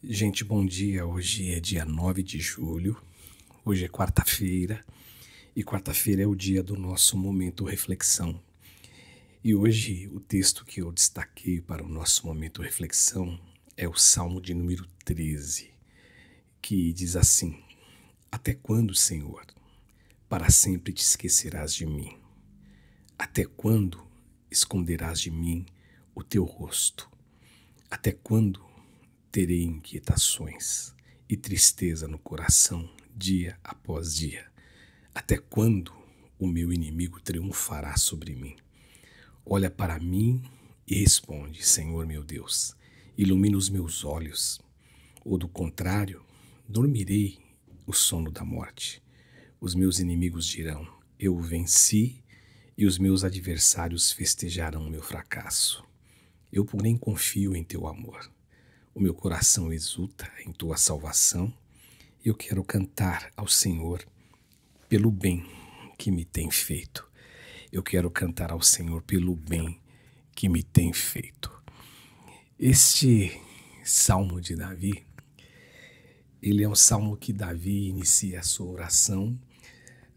Gente, bom dia. Hoje é dia 9 de julho, hoje é quarta-feira, e quarta-feira é o dia do nosso momento reflexão. E hoje o texto que eu destaquei para o nosso momento reflexão é o Salmo de número 13, que diz assim: Até quando, Senhor, para sempre te esquecerás de mim? Até quando esconderás de mim o teu rosto? Até quando terei inquietações e tristeza no coração dia após dia? Até quando o meu inimigo triunfará sobre mim? Olha para mim e responde, Senhor meu Deus, ilumina os meus olhos, ou do contrário, dormirei o sono da morte. Os meus inimigos dirão, eu venci, e os meus adversários festejarão meu fracasso. Eu, porém, confio em teu amor. O meu coração exulta em tua salvação. Eu quero cantar ao Senhor pelo bem que me tem feito. Eu quero cantar ao Senhor pelo bem que me tem feito. Este salmo de Davi, ele é um salmo que Davi inicia a sua oração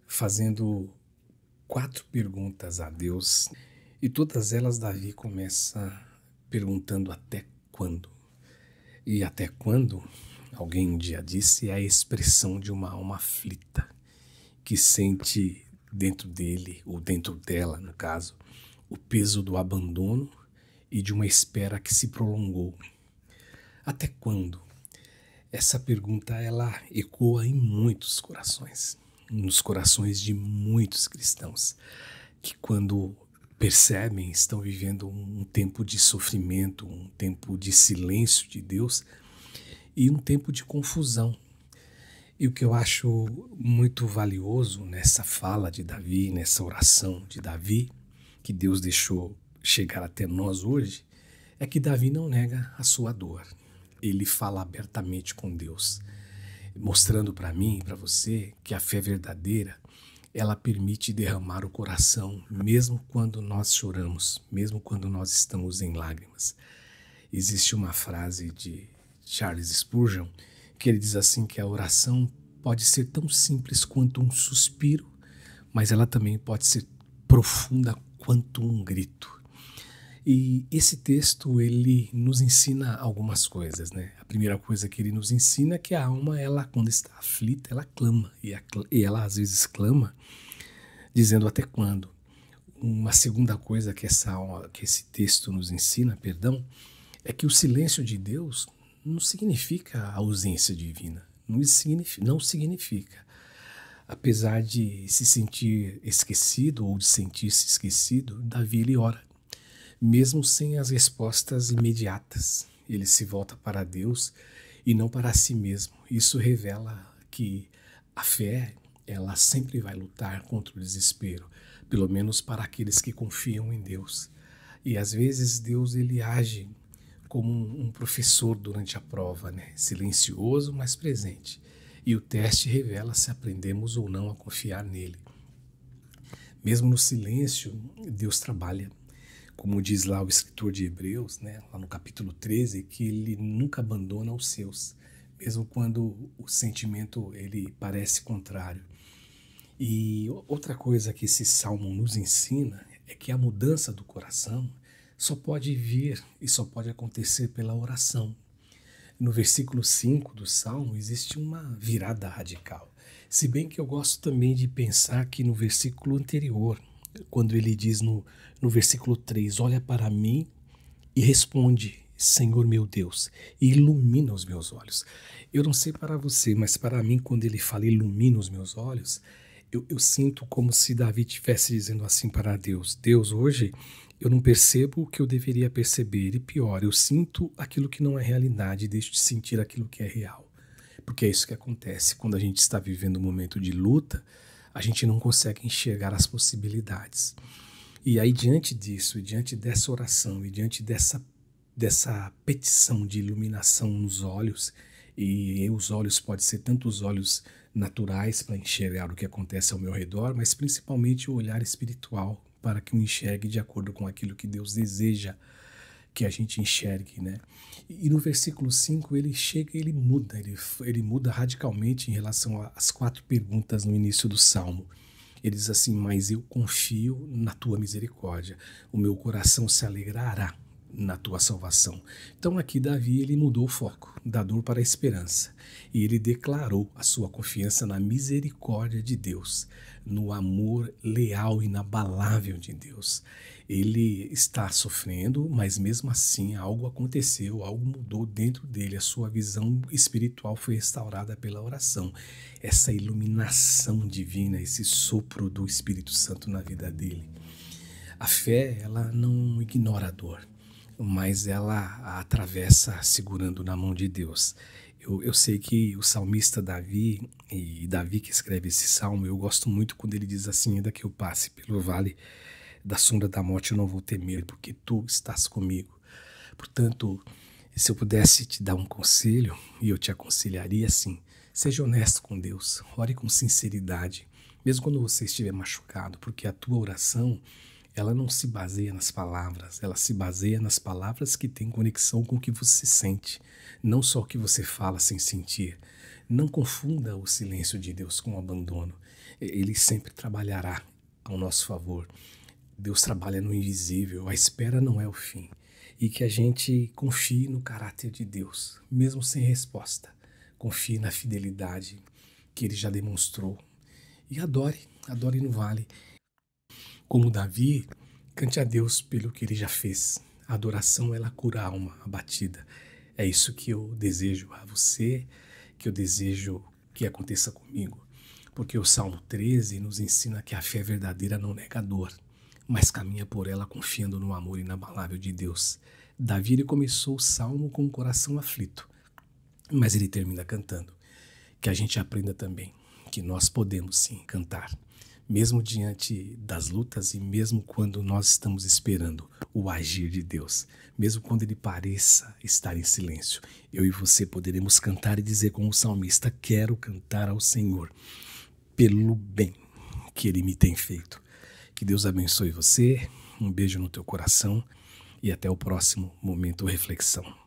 fazendo 4 perguntas a Deus. E todas elas Davi começa perguntando até quando. E até quando, alguém um dia disse, é a expressão de uma alma aflita, que sente dentro dele, ou dentro dela, no caso, o peso do abandono e de uma espera que se prolongou. Até quando? Essa pergunta, ela ecoa em muitos corações, nos corações de muitos cristãos, que quando percebem, estão vivendo um tempo de sofrimento, um tempo de silêncio de Deus e um tempo de confusão. E o que eu acho muito valioso nessa fala de Davi, nessa oração de Davi, que Deus deixou chegar até nós hoje, é que Davi não nega a sua dor. Ele fala abertamente com Deus, mostrando para mim e para você que a fé verdadeira, ela permite derramar o coração, mesmo quando nós choramos, mesmo quando nós estamos em lágrimas. Existe uma frase de Charles Spurgeon, que ele diz assim que a oração pode ser tão simples quanto um suspiro, mas ela também pode ser profunda quanto um grito. E esse texto, ele nos ensina algumas coisas, né? A primeira coisa que ele nos ensina é que a alma, ela, quando está aflita, ela clama. E ela, às vezes, clama dizendo até quando. Uma segunda coisa que esse texto nos ensina, é que o silêncio de Deus não significa a ausência divina. Não significa. Apesar de se sentir esquecido ou de sentir-se esquecido, Davi, ele ora. Mesmo sem as respostas imediatas, ele se volta para Deus e não para si mesmo. Isso revela que a fé, ela sempre vai lutar contra o desespero, pelo menos para aqueles que confiam em Deus. E às vezes Deus, ele age como um professor durante a prova, né? Silencioso, mas presente. E o teste revela se aprendemos ou não a confiar nele. Mesmo no silêncio, Deus trabalha. Como diz lá o escritor de Hebreus, né, lá no capítulo 13, que ele nunca abandona os seus, mesmo quando o sentimento ele parece contrário. E outra coisa que esse salmo nos ensina é que a mudança do coração só pode vir e só pode acontecer pela oração. No versículo 5 do salmo existe uma virada radical. Se bem que eu gosto também de pensar que no versículo anterior, quando ele diz no versículo 3, olha para mim e responde, Senhor meu Deus, e ilumina os meus olhos. Eu não sei para você, mas para mim, quando ele fala ilumina os meus olhos, eu sinto como se Davi estivesse dizendo assim para Deus, Deus, hoje eu não percebo o que eu deveria perceber, e pior, eu sinto aquilo que não é realidade e deixo de sentir aquilo que é real. Porque é isso que acontece, quando a gente está vivendo um momento de luta, a gente não consegue enxergar as possibilidades. E aí, diante disso, diante dessa oração e diante dessa petição de iluminação nos olhos, e os olhos podem ser tanto os olhos naturais para enxergar o que acontece ao meu redor, mas principalmente o olhar espiritual para que eu enxergue de acordo com aquilo que Deus deseja que a gente enxergue, né? E no versículo 5 ele chega e ele muda radicalmente em relação às 4 perguntas no início do Salmo. Ele diz assim: mas eu confio na tua misericórdia, o meu coração se alegrará na tua salvação. Então aqui Davi ele mudou o foco da dor para a esperança e ele declarou a sua confiança na misericórdia de Deus, no amor leal e inabalável de Deus. Ele está sofrendo, mas mesmo assim algo aconteceu, algo mudou dentro dele, a sua visão espiritual foi restaurada pela oração. Essa iluminação divina, esse sopro do Espírito Santo na vida dele. A fé, ela não ignora a dor, mas ela a atravessa segurando na mão de Deus. Eu sei que o salmista Davi, e Davi que escreve esse salmo, eu gosto muito quando ele diz assim: ainda que eu passe pelo vale da sombra da morte, eu não vou temer, porque tu estás comigo. Portanto, se eu pudesse te dar um conselho, e eu te aconselharia assim: seja honesto com Deus, ore com sinceridade, mesmo quando você estiver machucado, porque a tua oração, ela não se baseia nas palavras, ela se baseia nas palavras que têm conexão com o que você sente, não só o que você fala sem sentir. Não confunda o silêncio de Deus com o abandono. Ele sempre trabalhará ao nosso favor. Deus trabalha no invisível, a espera não é o fim. E que a gente confie no caráter de Deus, mesmo sem resposta. Confie na fidelidade que Ele já demonstrou. E adore no vale. Como Davi, cante a Deus pelo que Ele já fez. A adoração, ela cura a alma abatida. É isso que eu desejo a você, que eu desejo que aconteça comigo. Porque o Salmo 13 nos ensina que a fé verdadeira não nega a dor, mas caminha por ela confiando no amor inabalável de Deus. Davi ele começou o Salmo com o coração aflito, mas ele termina cantando. Que a gente aprenda também que nós podemos sim cantar, mesmo diante das lutas e mesmo quando nós estamos esperando o agir de Deus, mesmo quando Ele pareça estar em silêncio, eu e você poderemos cantar e dizer como o salmista: quero cantar ao Senhor pelo bem que Ele me tem feito. Que Deus abençoe você, um beijo no teu coração e até o próximo Momento Reflexão.